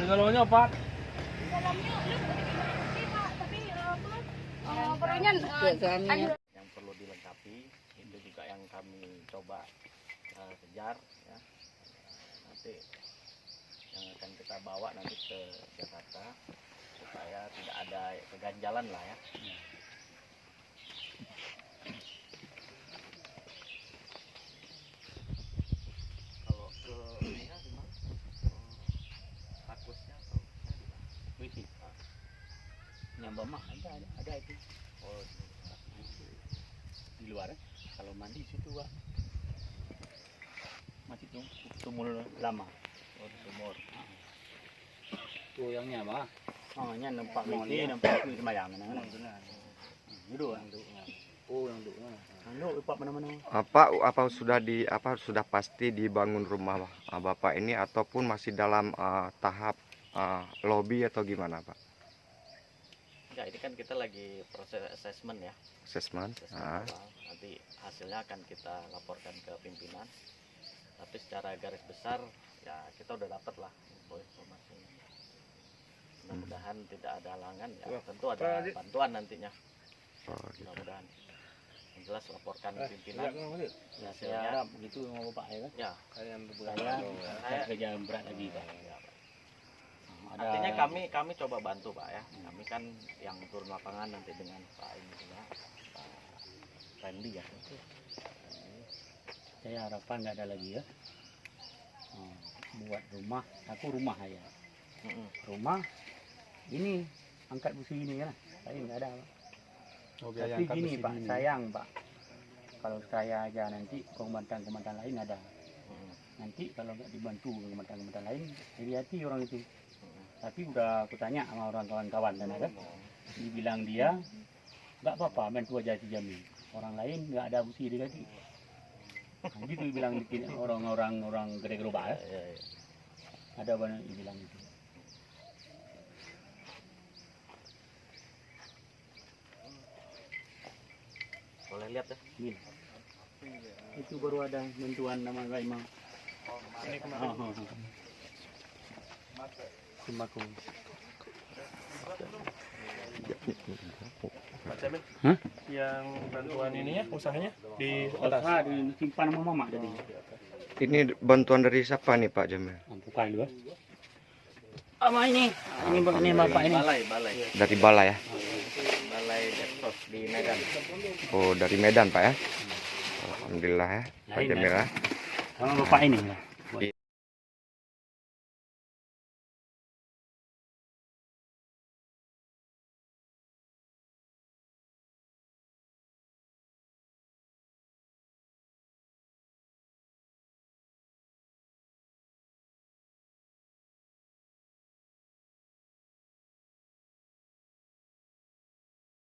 dalamnya apa? Dalamnya sih Pak, tapi perlunya yang perlu dilengkapi itu juga yang kami coba kejar ya. Nanti yang akan kita bawa nanti ke Jakarta supaya tidak ada keganjalan lah ya. Kalau ke ini di mana? Takusnya atau Wih, nyambah mak ada itu. oh Di luar kalau mandi situ Pak. Masih sumur lama. oh sumur. Tuh yangnya Pak. Oh, nya nampak Oh, ini iya. nampak itu sembayang nah. Benar. Itu yang Oh yang dulu. Anu Pak mana-mana. Apa sudah pasti dibangun rumah Bapak ini ataupun masih dalam tahap lobby atau gimana Pak? Ya ini kan kita lagi proses assessment ya. Assessment. Awal. Nanti hasilnya akan kita laporkan ke pimpinan. Tapi secara garis besar ya kita udah dapat lah informasinya. Mudah-mudahan tidak ada halangan ya. Tentu ada bantuan nantinya. Oh, gitu. Mudah-mudahan. Yang jelas laporkan ke pimpinan. Ya saya harap begitu sama Bapak ya kan. Ya. Saya kerja berat lagi Pak. Artinya kami coba bantu Pak ya. Kami kan yang turun lapangan nanti dengan Pak ini juga, Pak Randy ya. Saya harapan nggak ada lagi ya. Buat rumah, aku rumah aja. Rumah ini angkat busi ini ya, tapi nggak ada. Pak. Tapi gini Pak, sayang Pak. Kalau saya aja nanti komandan lain ada. Nanti kalau nggak dibantu komandan lain, hati orang itu. Tapi udah aku tanya sama orang kawan-kawan dan ada, dibilang dia nggak apa-apa, bantu aja dijamin. Orang lain nggak ada busi dikasih. Nah, gitu bilang orang gede gerobak ya. Ada banyak dibilang itu. Boleh lihat ya. Gini. Itu baru ada bantuan nama Raimah. Ini kemarin. Sembako. Pak Cemil, Hah? yang bantuan ini ya usahanya di Atas atas. disimpan sama mama jadi. Ini bantuan dari siapa nih Pak Jamil? Bukan dua. Sama ini bapak ini. Balai. Dari Bala ya? Balai Depsos di Medan. Oh dari Medan Pak ya? Alhamdulillah ya Pak Lain, Jamil ya. Sama bapak ini.